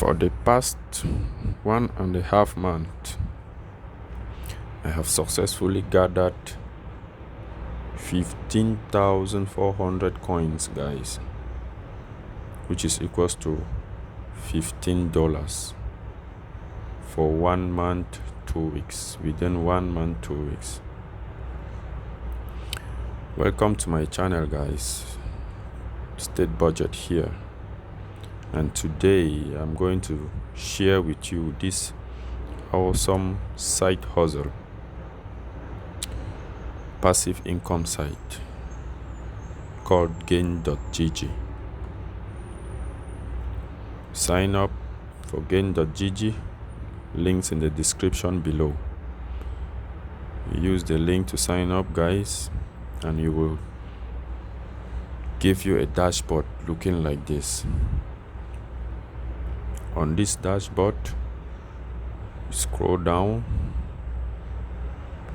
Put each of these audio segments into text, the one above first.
For the past 1.5 months, I have successfully gathered 15,400 coins, guys, which is equals to $15 for 1 month, 2 weeks. Within 1 month, 2 weeks. Welcome to my channel, guys. State Budget here, and today I'm going to share with you this awesome side hustle, passive income site called Gain.gg. Sign up for Gain.gg, links in the description below. Use the link to sign up, guys, and you will give you a dashboard looking like this. On this dashboard, scroll down.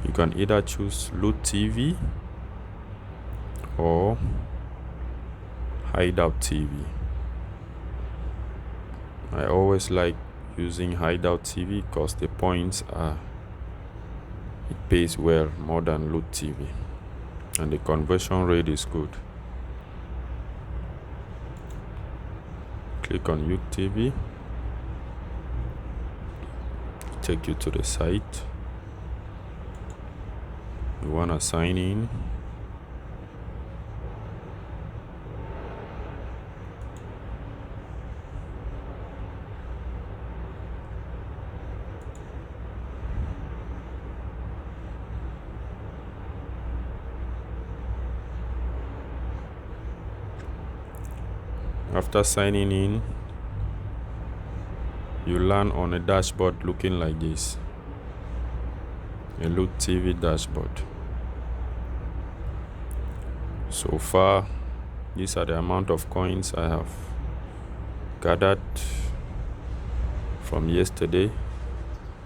You can either choose Loot TV or Hideout TV. I always like using Hideout TV because the points it pays well more than Loot TV, and the conversion rate is good. Click on Loot TV, take you to the site. You want to sign in. After signing in, you land on a dashboard looking like this, a Loot TV dashboard. So far, these are the amount of coins I have gathered from yesterday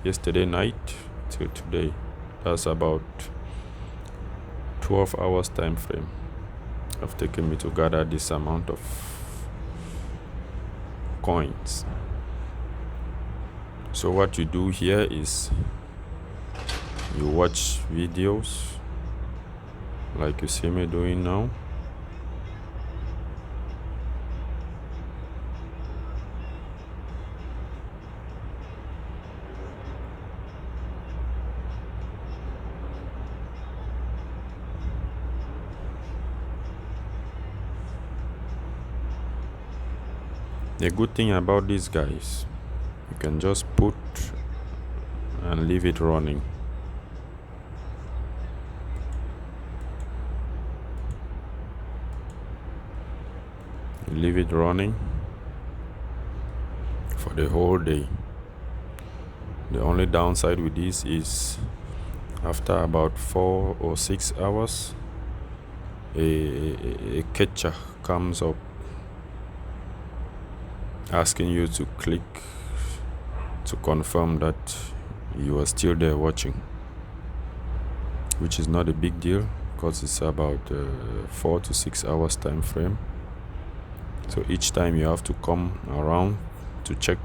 night till today. That's about 12 hours time frame have taken me to gather this amount of coins. So what you do here is you watch videos like you see me doing now. The good thing about this, guys, you can just put and leave it running. Leave it running for the whole day. The only downside with this is after about 4 or 6 hours, a catcher comes up asking you to click to confirm that you are still there watching, which is not a big deal because it's about 4 to 6 hours time frame. So each time you have to come around to check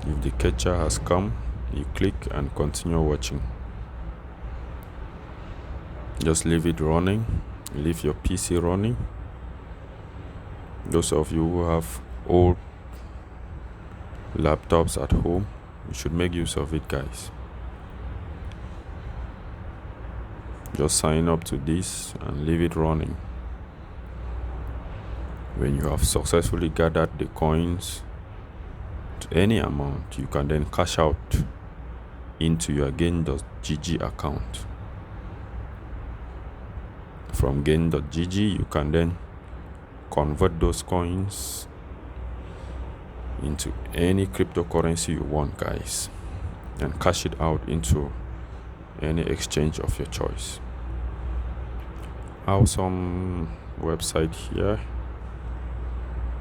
if the catcher has come. You click and continue watching. Just leave it running. Leave your PC running. Those of you who have old laptops at home, you should make use of it, guys. Just sign up to this and leave it running. When you have successfully gathered the coins to any amount, you can then cash out into your Gain.gg account. From Gain.gg, you can then convert those coins into any cryptocurrency you want, guys, and cash it out into any exchange of your choice. Awesome website here.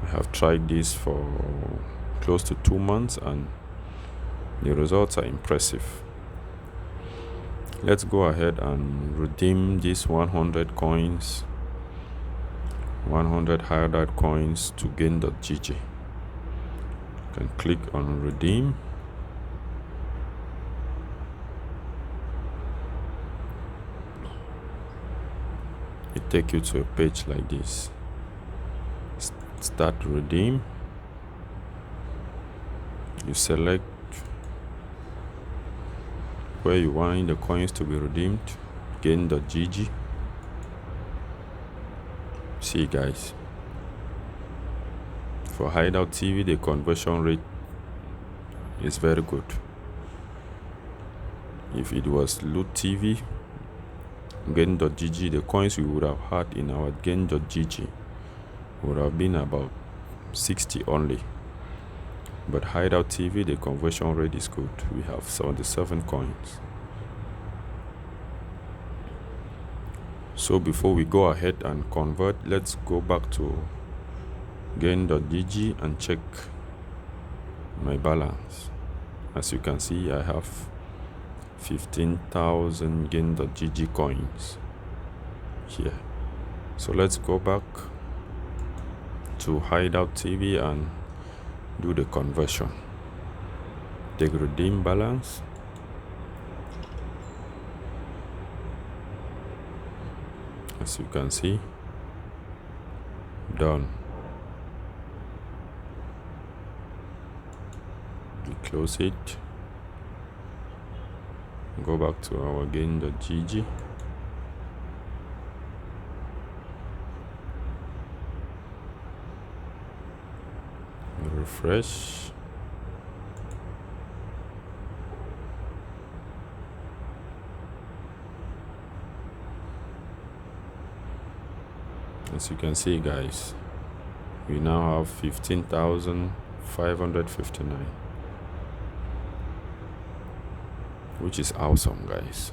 I have tried this for close to 2 months and the results are impressive. Let's go ahead and redeem these 100 coins, 100 hideout coins to Gain.gg. Then click on redeem. It takes you to a page like this. Start redeem. You select where you want the coins to be redeemed. Gain.gg. See guys, for Hideout TV the conversion rate is very good. If it was Loot TV, Gain.gg, the coins we would have had in our Gain.gg would have been about 60 only. But Hideout TV, the conversion rate is good. We have 77 coins. So before we go ahead and convert, let's go back to Gain.gg and check my balance. As you can see, I have 15,000 Gain.gg coins here. So let's go back to Hideout TV and do the conversion. Take redeem balance. As you can see, done. We close it. Go back to our Gain.gg. Refresh. As you can see guys, we now have 15,559, which is awesome guys.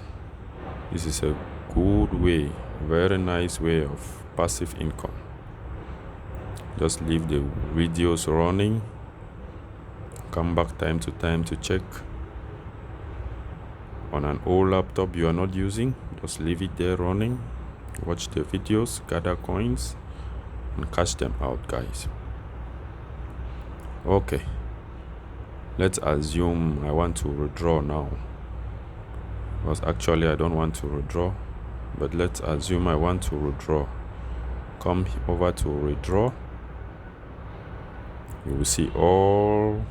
This is a good way, very nice way of passive income. Just leave the videos running, come back time to time to check. On an old laptop you are not using, just leave it there running. Watch the videos, gather coins, and cash them out, guys. Okay, let's assume I want to withdraw now. Because actually I don't want to withdraw, but let's assume I want to withdraw. Come over to withdraw. You will see all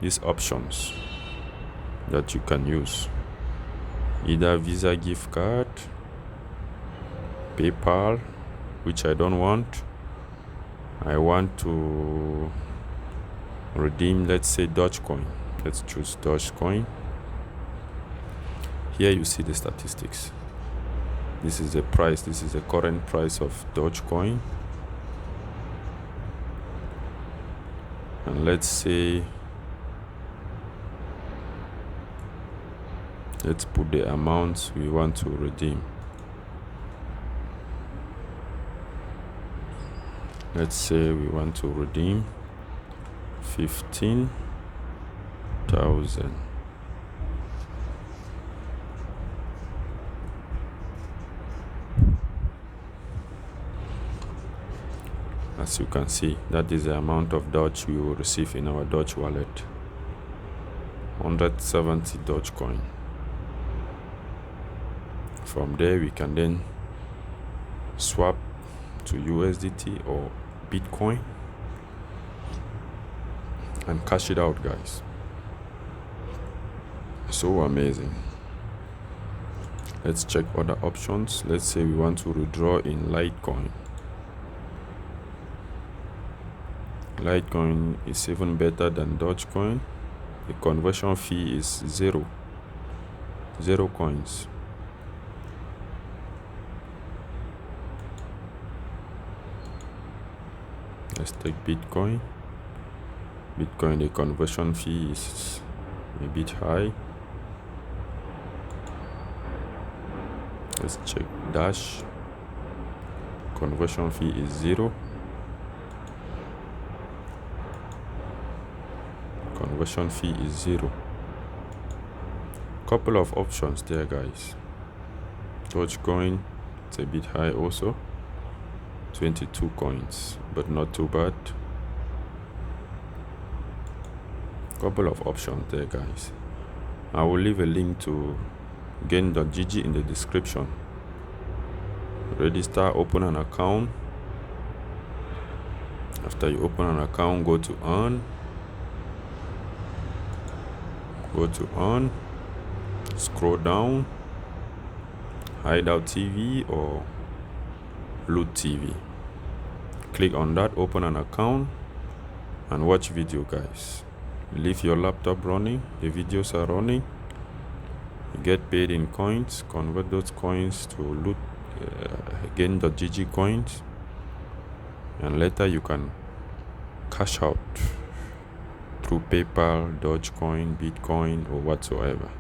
these options that you can use. Either Visa gift card, PayPal, which I don't want. I want to redeem, let's say, Dogecoin. Let's choose Dogecoin. Here you see the statistics. This is the price. This is the current price of Dogecoin. And let's say, let's put the amounts we want to redeem. Let's say we want to redeem 15,000. As you can see, that is the amount of Doge we will receive in our Doge wallet. 170 Dogecoin. From there we can then swap to USDT or Bitcoin and cash it out, guys. So amazing. Let's check other options. Let's say we want to withdraw in Litecoin. Litecoin is even better than Dogecoin. The conversion fee is zero coins. Let's take Bitcoin. Bitcoin, the conversion fee is a bit high. Let's check Dash. Conversion fee is 0. Conversion fee is 0. Couple of options there, guys. Dogecoin, it's a bit high also. 22 coins, but not too bad. Couple of options there, guys. I will leave a link to gain.gg in the description. Register, open an account. After you open an account, go to earn. Scroll down, Hideout TV or Loot TV. Click on that, open an account and watch video, guys. Leave your laptop running, the videos are running. You get paid in coins, convert those coins to Loot gain.gg coins, and later you can cash out through PayPal, Dogecoin, Bitcoin, or whatsoever.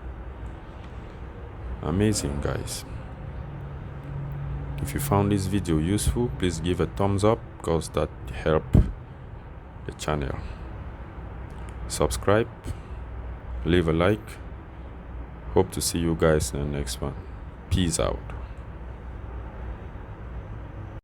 Amazing, guys. If you found this video useful, please give a thumbs up because that helps the channel. Subscribe, leave a like. Hope to see you guys in the next one. Peace out.